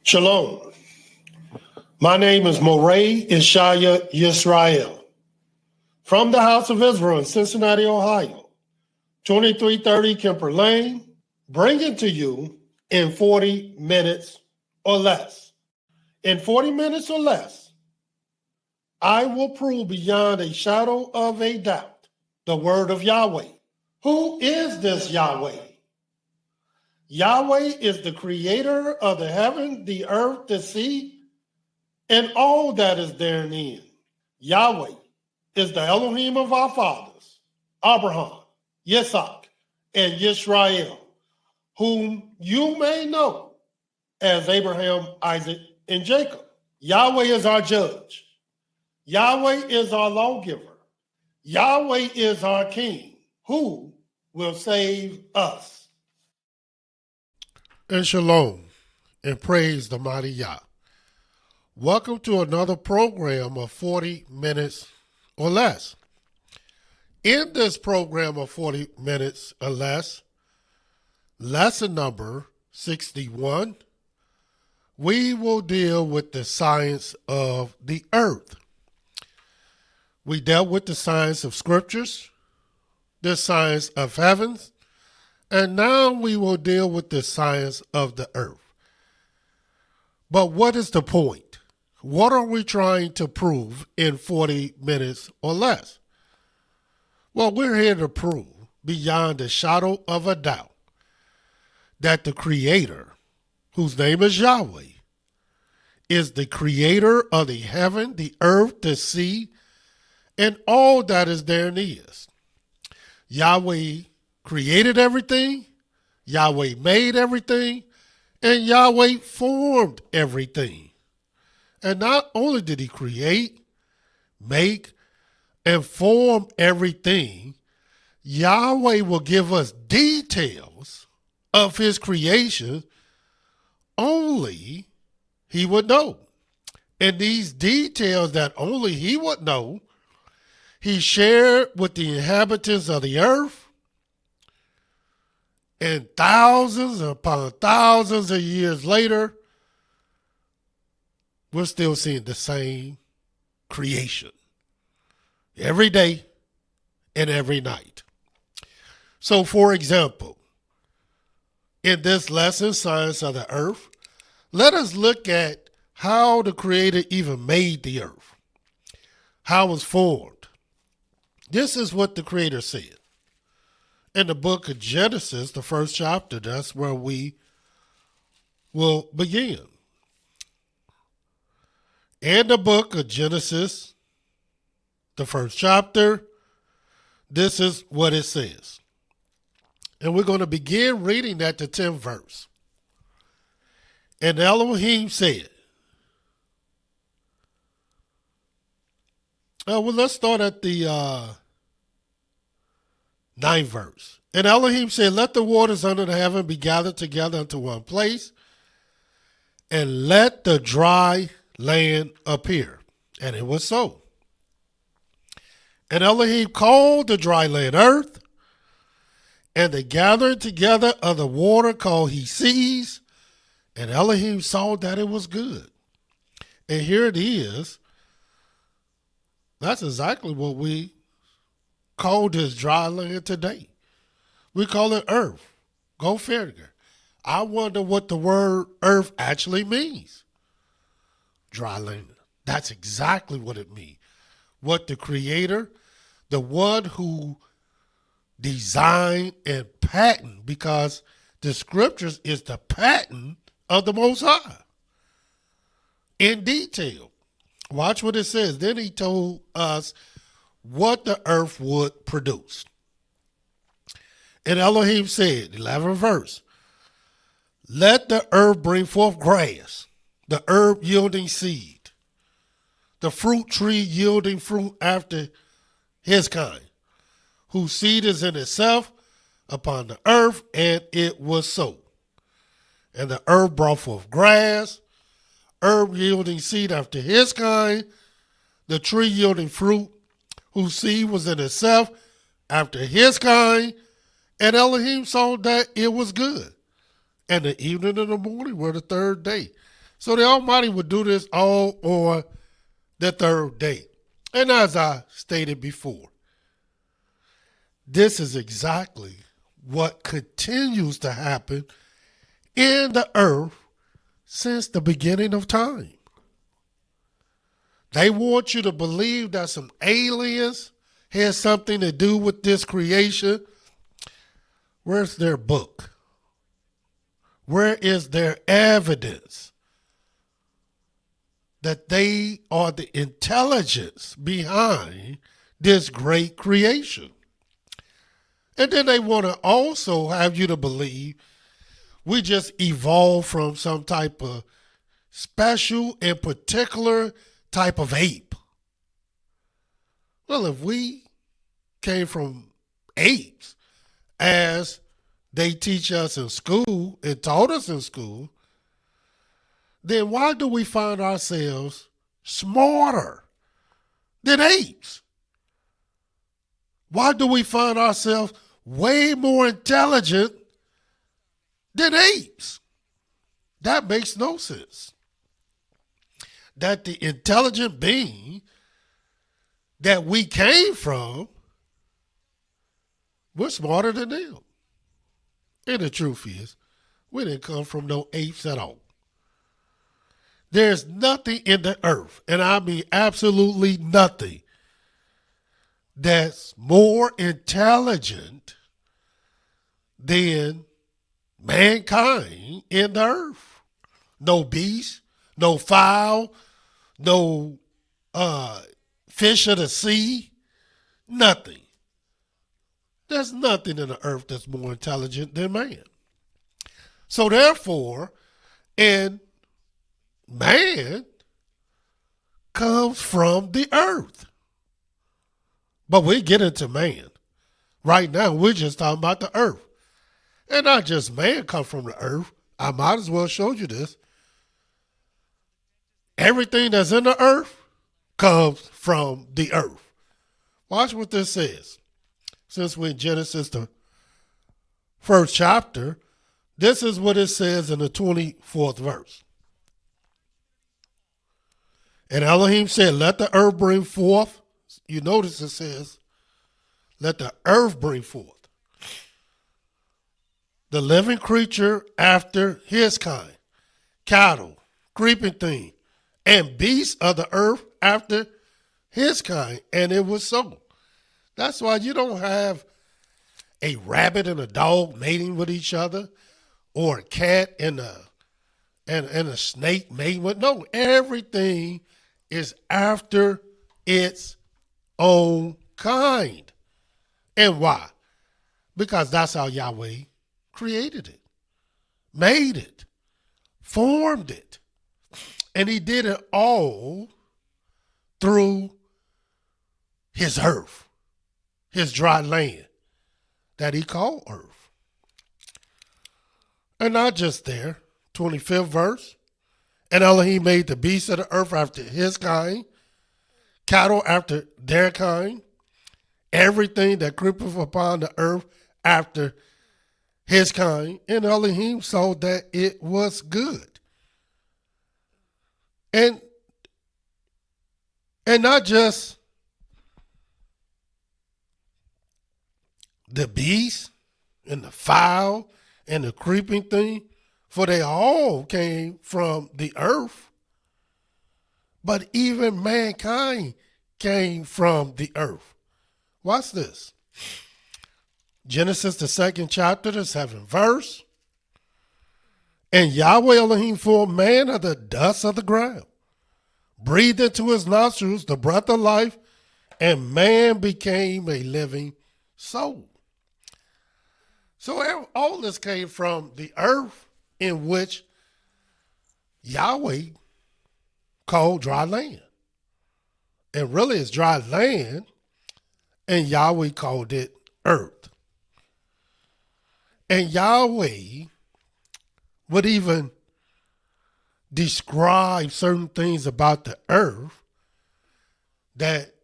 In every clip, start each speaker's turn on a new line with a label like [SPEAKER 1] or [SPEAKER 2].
[SPEAKER 1] Shalom. My name is Moreh IshiYAH Yisrael from the House of Israel in Cincinnati, Ohio, 2330 Kemper Lane, bringing to you in 40 minutes or less. In 40 minutes or less, I will prove beyond a shadow of a doubt the word of Yahweh. Who is this Yahweh? Yahweh is the creator of the heaven, the earth, the sea, and all that is therein. Yahweh is the Elohim of our fathers, Abraham, Yitzhak, and Yisrael, whom you may know as Abraham, Isaac, and Jacob. Yahweh is our judge. Yahweh is our lawgiver. Yahweh is our king, who will save us.
[SPEAKER 2] And shalom, and praise the mighty Yah. Welcome to another program of 40 minutes or less. In this program of 40 minutes or less, lesson number 61, we will deal with the science of the earth. We dealt with the science of scriptures, the science of heavens, and now we will deal with the science of the earth. But what is the point? What are we trying to prove in 40 minutes or less? Well, we're here to prove beyond a shadow of a doubt that the Creator, whose name is Yahweh, is the creator of the heaven, the earth, the sea, and all that is therein is. Yahweh created everything, Yahweh made everything, and Yahweh formed everything. And not only did he create, make, and form everything, Yahweh will give us details of his creation only he would know. And these details that only he would know, he shared with the inhabitants of the earth. And thousands upon thousands of years later, we're still seeing the same creation every day and every night. So, for example, in this lesson, Science of the Earth, let us look at how the Creator even made the earth, how it was formed. This is what the Creator said. In the book of Genesis, the first chapter, that's where we will begin. In the book of Genesis, the first chapter, this is what it says. And we're going to begin reading at the 10th verse. And Elohim said, let's start at the 9th verse. And Elohim said, let the waters under the heaven be gathered together unto one place, and let the dry land appear. And it was so. And Elohim called the dry land earth, and the gathering together of the water called he seas, and Elohim saw that it was good. And here it is. That's exactly what we call this dry land today. We call it earth. Go figure. I wonder what the word earth actually means. Dry land. That's exactly what it means. What the Creator, the one who designed and patented, because the scriptures is the patent of the Most High in detail. Watch what it says. Then he told us what the earth would produce. And Elohim said, 11th verse, let the earth bring forth grass, the herb yielding seed, the fruit tree yielding fruit after his kind, whose seed is in itself upon the earth, and it was so. And the earth brought forth grass, herb yielding seed after his kind, the tree yielding fruit, whose seed was in itself after his kind, and Elohim saw that it was good. And the evening and the morning were the third day. So the Almighty would do this all on the third day. And as I stated before, this is exactly what continues to happen in the earth since the beginning of time. They want you to believe that some aliens had something to do with this creation. Where's their book? Where is their evidence that they are the intelligence behind this great creation? And then they want to also have you to believe we just evolved from some type of special and particular type of ape. Well, if we came from apes, as they teach us in school and taught us in school, then why do we find ourselves smarter than apes? Why do we find ourselves way more intelligent than apes? That makes no sense. That the intelligent being that we came from, we're smarter than them. And the truth is, we didn't come from no apes at all. There's nothing in the earth, and I mean absolutely nothing, that's more intelligent than mankind in the earth. No beast, no fowl, no fish of the sea, nothing. There's nothing in the earth that's more intelligent than man. So therefore, and man comes from the earth. But we get into man. Right now, we're just talking about the earth. And not just man comes from the earth. I might as well show you this. Everything that's in the earth comes from the earth. Watch what this says. Since we're in Genesis, the first chapter, this is what it says in the 24th verse. And Elohim said, let the earth bring forth. You notice it says, let the earth bring forth the living creature after his kind, cattle, creeping thing, and beasts of the earth after his kind. And it was so. That's why you don't have a rabbit and a dog mating with each other, or a cat and a snake mating with. No, everything is after its own kind. And why? Because that's how Yahweh created it, made it, formed it. And he did it all through his earth, his dry land that he called earth. And not just there, 25th verse. And Elohim made the beasts of the earth after his kind, cattle after their kind, everything that creepeth upon the earth after his kind. And Elohim saw that it was good. And not just the beast and the fowl and the creeping thing, for they all came from the earth. But even mankind came from the earth. Watch this. Genesis, the 2nd chapter, the 7th verse. And Yahweh Elohim formed man of the dust of the ground, breathed into his nostrils the breath of life, and man became a living soul. So all this came from the earth, in which Yahweh called dry land. And really it's dry land, and Yahweh called it earth. And Yahweh would even describe certain things about the earth that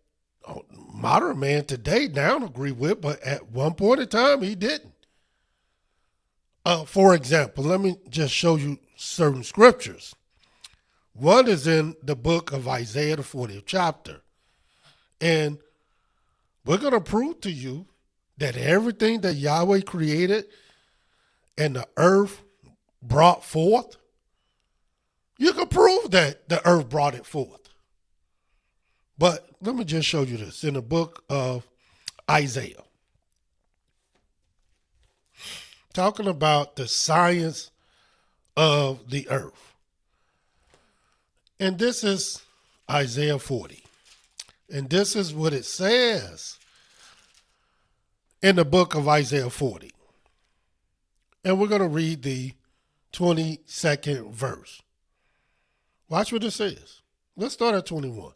[SPEAKER 2] modern man today now agree with, but at one point in time he didn't. For example, let me just show you certain scriptures. One is in the book of Isaiah, the 40th chapter. And we're going to prove to you that everything that Yahweh created and the earth brought forth, you can prove that the earth brought it forth. But let me just show you this in the book of Isaiah. Talking about the science of the earth. And this is Isaiah 40. And this is what it says in the book of Isaiah 40. And we're going to read the 22nd verse. Watch what it says. Let's start at 21.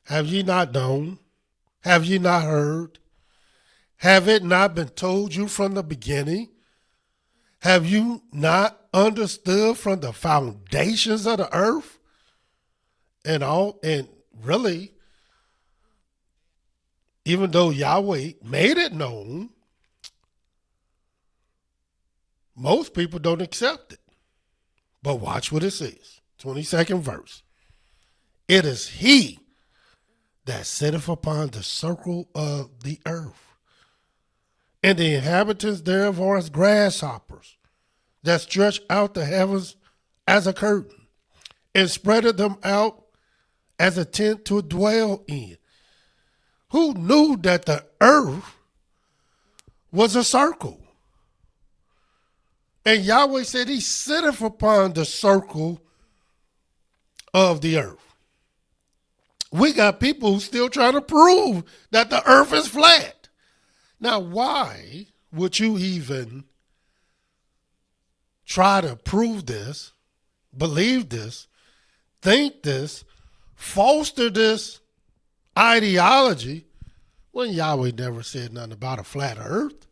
[SPEAKER 2] Have ye not known? Have ye not heard? Have it not been told you from the beginning? Have you not understood from the foundations of the earth? And really, even though Yahweh made it known, most people don't accept it. But watch what it says. 22nd verse. It is he that sitteth upon the circle of the earth, and the inhabitants thereof are as grasshoppers, that stretch out the heavens as a curtain, and spreadeth them out as a tent to dwell in. Who knew that the earth was a circle? And Yahweh said he sitteth upon the circle of the earth. We got people who still trying to prove that the earth is flat. Now, why would you even try to prove this, believe this, think this, foster this ideology when Yahweh never said nothing about a flat earth?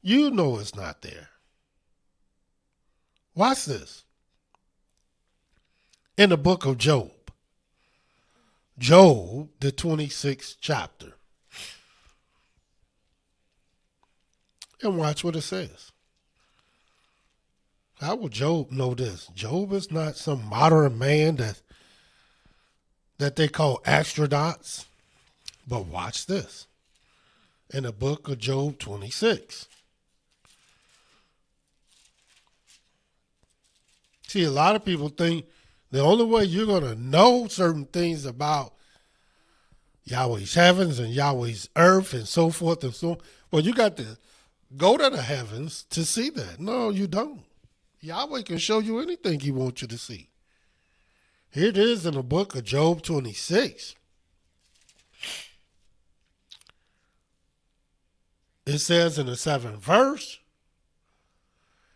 [SPEAKER 2] You know it's not there. Watch this. In the book of Job. Job, the 26th chapter. And watch what it says. How will Job know this? Job is not some modern man that they call astronauts. But watch this. In the book of Job 26. See, a lot of people think the only way you're going to know certain things about Yahweh's heavens and Yahweh's earth and so forth and so on, well, you got to go to the heavens to see that. No, you don't. Yahweh can show you anything he wants you to see. Here it is in the book of Job 26. It says in the 7th verse,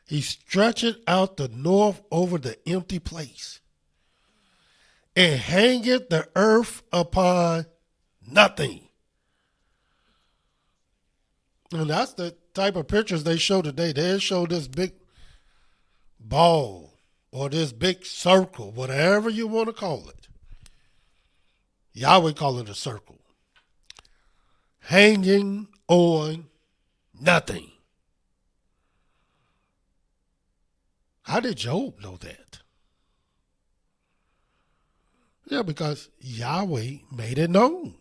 [SPEAKER 2] he stretcheth out the north over the empty place, and hangeth the earth upon nothing. And that's the type of pictures they show today. They show this big ball or this big circle, whatever you want to call it. Yahweh call it a circle. Hanging on nothing. How did Job know that? Yeah, because Yahweh made it known.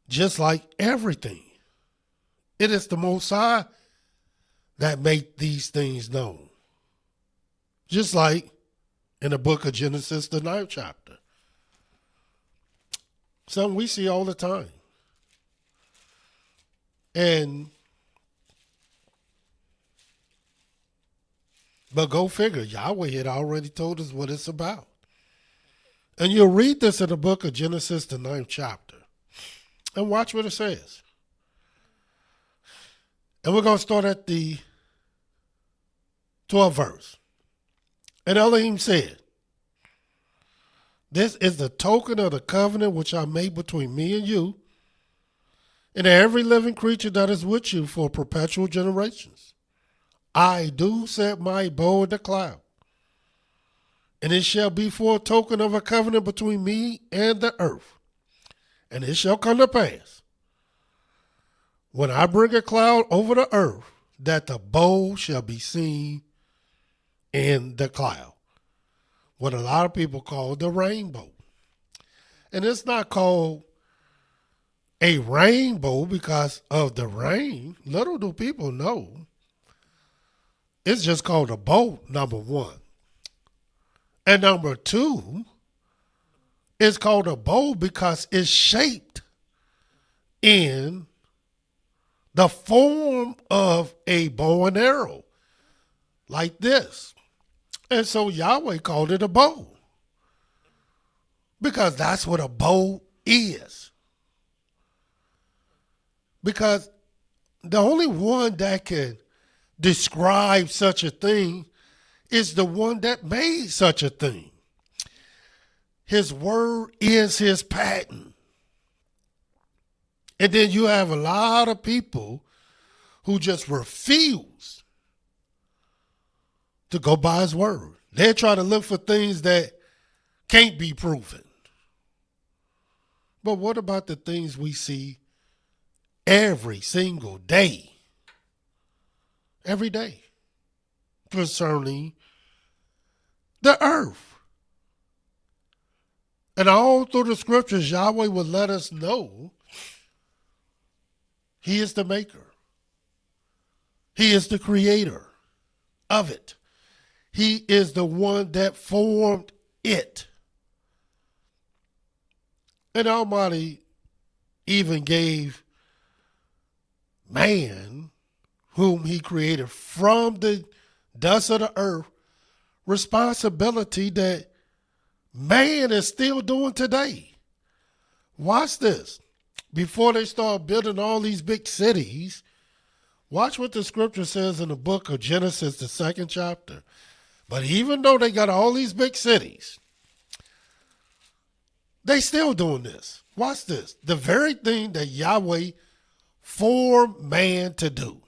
[SPEAKER 2] Just like everything. It is the Most High that made these things known. Just like in the book of Genesis, the 9th chapter. Something we see all the time. But go figure, Yahweh had already told us what it's about. And you'll read this in the book of Genesis, the 9th chapter. And watch what it says. And we're going to start at the 12th verse. And Elohim said, this is the token of the covenant which I made between me and you, and every living creature that is with you for perpetual generations. I do set my bow in the cloud, and it shall be for a token of a covenant between me and the earth. And it shall come to pass, when I bring a cloud over the earth, that the bow shall be seen in the cloud. what a lot of people call the rainbow. And it's not called a rainbow because of the rain. Little do people know. It's just called a boat, number one. And number two, it's called a bow because it's shaped in the form of a bow and arrow, like this. And so Yahweh called it a bow because that's what a bow is. Because the only one that can describe such a thing is the one that made such a thing. His word is his patent. And then you have a lot of people who just refuse to go by his word. They try to look for things that can't be proven. But what about the things we see every single day? Every day. Concerning the earth. And all through the scriptures, Yahweh would let us know he is the maker. He is the creator of it. He is the one that formed it. And Almighty even gave man, whom he created from the dust of the earth, responsibility that man is still doing today. Watch this. Before they start building all these big cities, watch what the scripture says in the book of Genesis, the 2nd chapter. But even though they got all these big cities, they still doing this. Watch this. The very thing that Yahweh formed man to do.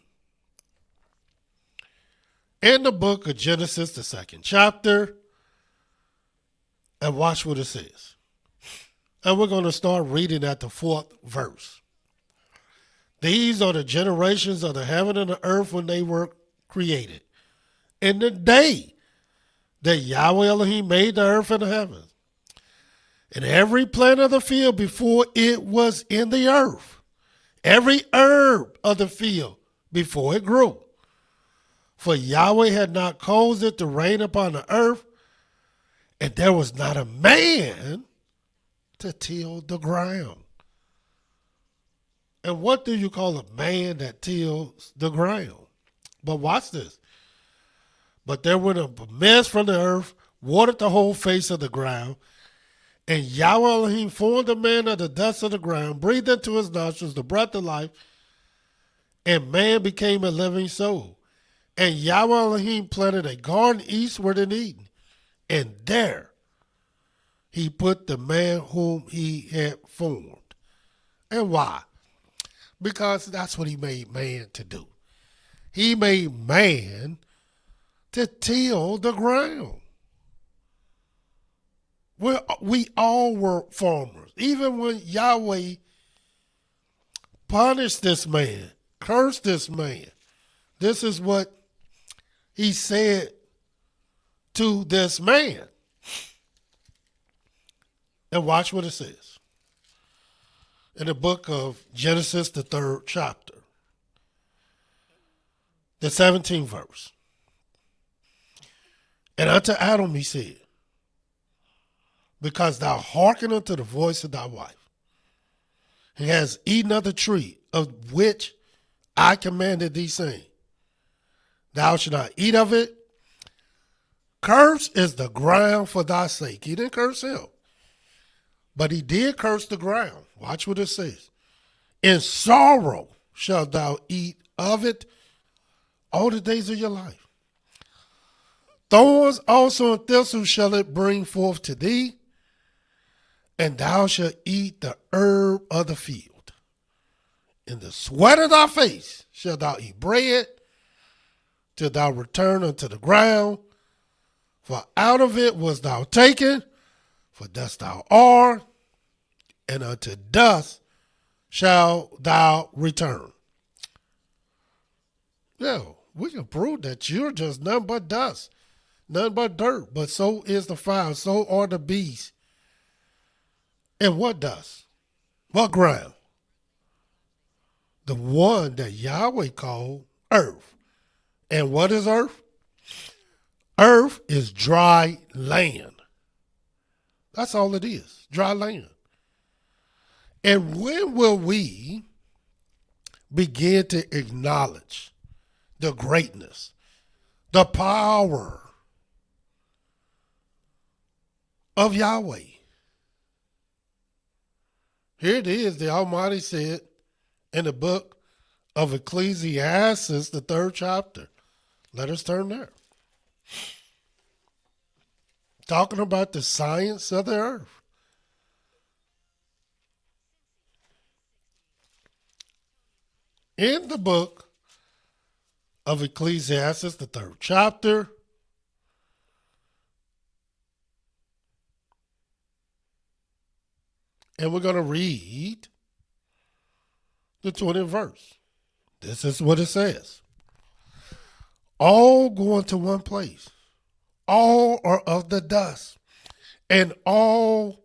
[SPEAKER 2] In the book of Genesis, the 2nd chapter, and watch what it says. And we're going to start reading at the 4th verse. These are the generations of the heaven and the earth when they were created. In the day that Yahweh Elohim made the earth and the heavens, and every plant of the field before it was in the earth, every herb of the field before it grew. For Yahweh had not caused it to rain upon the earth, and there was not a man to till the ground. And what do you call a man that tills the ground? But watch this. But there went a mist from the earth, watered the whole face of the ground, and Yahweh Elohim formed a man of the dust of the ground, breathed into his nostrils the breath of life, and man became a living soul. And Yahweh Elohim planted a garden eastward in Eden, and there he put the man whom he had formed. And why? Because that's what he made man to do. He made man to till the ground. We all were farmers. Even when Yahweh punished this man, cursed this man, this is what he said to this man. And watch what it says. In the book of Genesis, the 3rd chapter, the 17th verse. And unto Adam he said, because thou hearkened unto the voice of thy wife, and hast eaten of the tree of which I commanded thee, saying, thou shalt not eat of it. Cursed is the ground for thy sake. He didn't curse him, but he did curse the ground. Watch what it says. In sorrow shalt thou eat of it all the days of your life. Thorns also and thistles shall it bring forth to thee, and thou shalt eat the herb of the field. In the sweat of thy face shalt thou eat bread, till thou return unto the ground, for out of it was thou taken, for dust thou art, and unto dust shalt thou return. Yeah, we can prove that you're just nothing but dust. Nothing but dirt. But so is the fire, so are the beasts. And what dust? What ground? The one that Yahweh called earth. And what is earth? Earth is dry land. That's all it is, dry land. And when will we begin to acknowledge the greatness, the power of Yahweh? Here it is, the Almighty said in the book of Ecclesiastes, the 3rd chapter. Let us turn there. Talking about the science of the earth. In the book of Ecclesiastes, the 3rd chapter, and we're going to read the 20th verse. This is what it says. All go into one place. All are of the dust, and all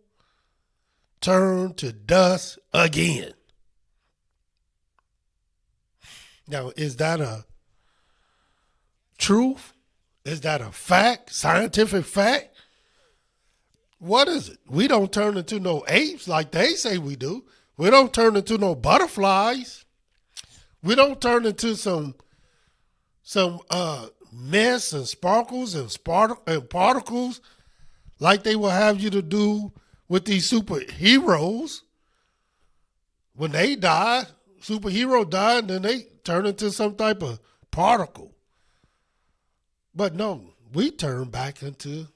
[SPEAKER 2] turn to dust again. Now, is that a truth? Is that a fact? Scientific fact? What is it? We don't turn into no apes like they say we do. We don't turn into no butterflies. We don't turn into some mess and sparkles and particles like they will have you to do with these superheroes. When they die, superhero died, and then they turn into some type of particle. But no, we turn back into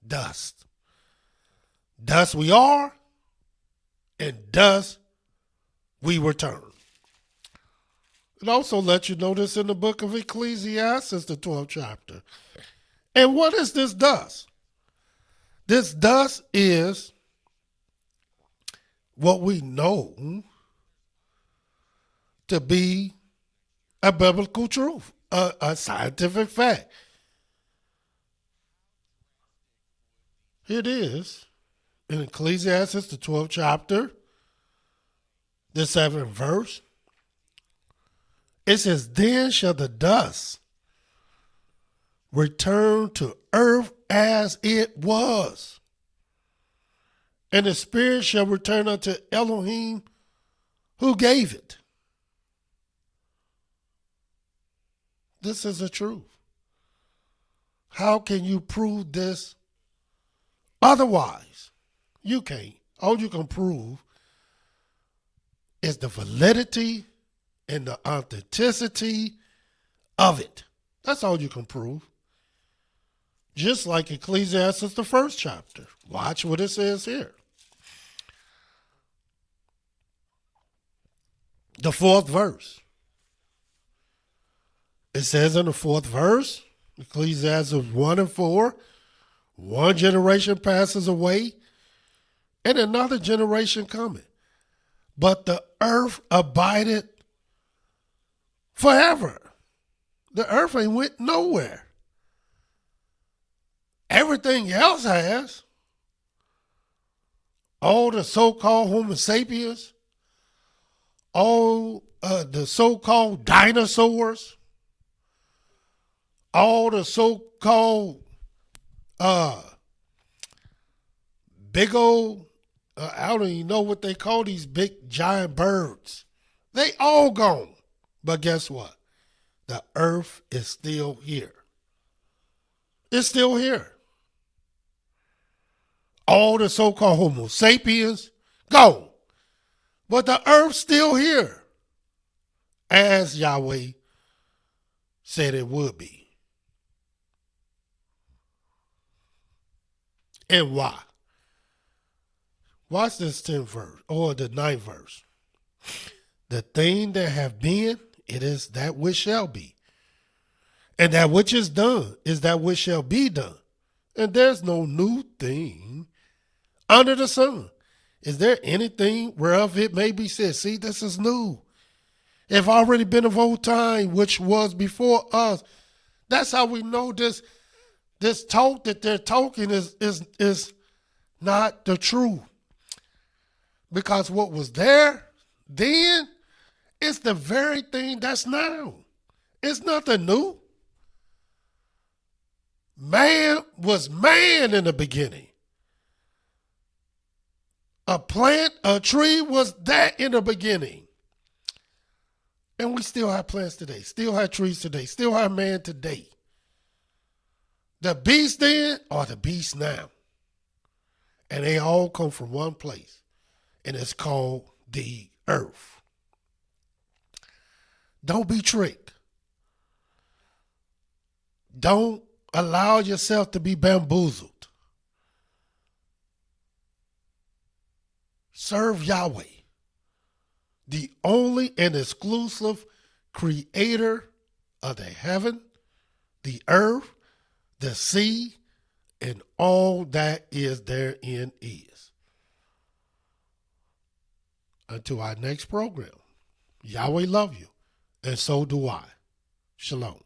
[SPEAKER 2] dust. Dust we are, and dust we return. It also lets you know this in the book of Ecclesiastes, the 12th chapter. And what is this dust? This dust is what we know to be a biblical truth, a scientific fact. Here it is in Ecclesiastes, the 12th chapter, the 7th verse. It says, then shall the dust return to earth as it was, and the spirit shall return unto Elohim who gave it. This is the truth. How can you prove this otherwise? You can't. All you can prove is the validity and the authenticity of it. That's all you can prove. Just like Ecclesiastes, the 1st chapter. Watch what it says here. The 4th verse. It says in the 4th verse, Ecclesiastes 1 and 4, one generation passes away, and another generation cometh. But the earth abideth forever. The earth ain't went nowhere. Everything else has. All the so-called Homo sapiens, all the so-called dinosaurs, all the so-called big old, I don't even know what they call these big giant birds. They all gone. But guess what? The earth is still here. It's still here. All the so-called Homo sapiens, gone. But the earth's still here, as Yahweh said it would be. And why? Watch this 10th verse, or the 9th verse. The thing that have been, it is that which shall be. And that which is done is that which shall be done. And there's no new thing under the sun. Is there anything whereof it may be said, see, this is new? It have already been of old time, which was before us. That's how we know this This talk that they're talking is not the truth. Because what was there then is the very thing that's now. It's nothing new. Man was man in the beginning. A plant, a tree was that in the beginning. And we still have plants today, still have trees today, still have man today. The beast then are the beast now. And they all come from one place. And it's called the earth. Don't be tricked. Don't allow yourself to be bamboozled. Serve Yahweh, the only and exclusive creator of the heaven, the earth, the sea, and all that is therein is. Until our next program, Yahweh love you, and so do I. Shalom.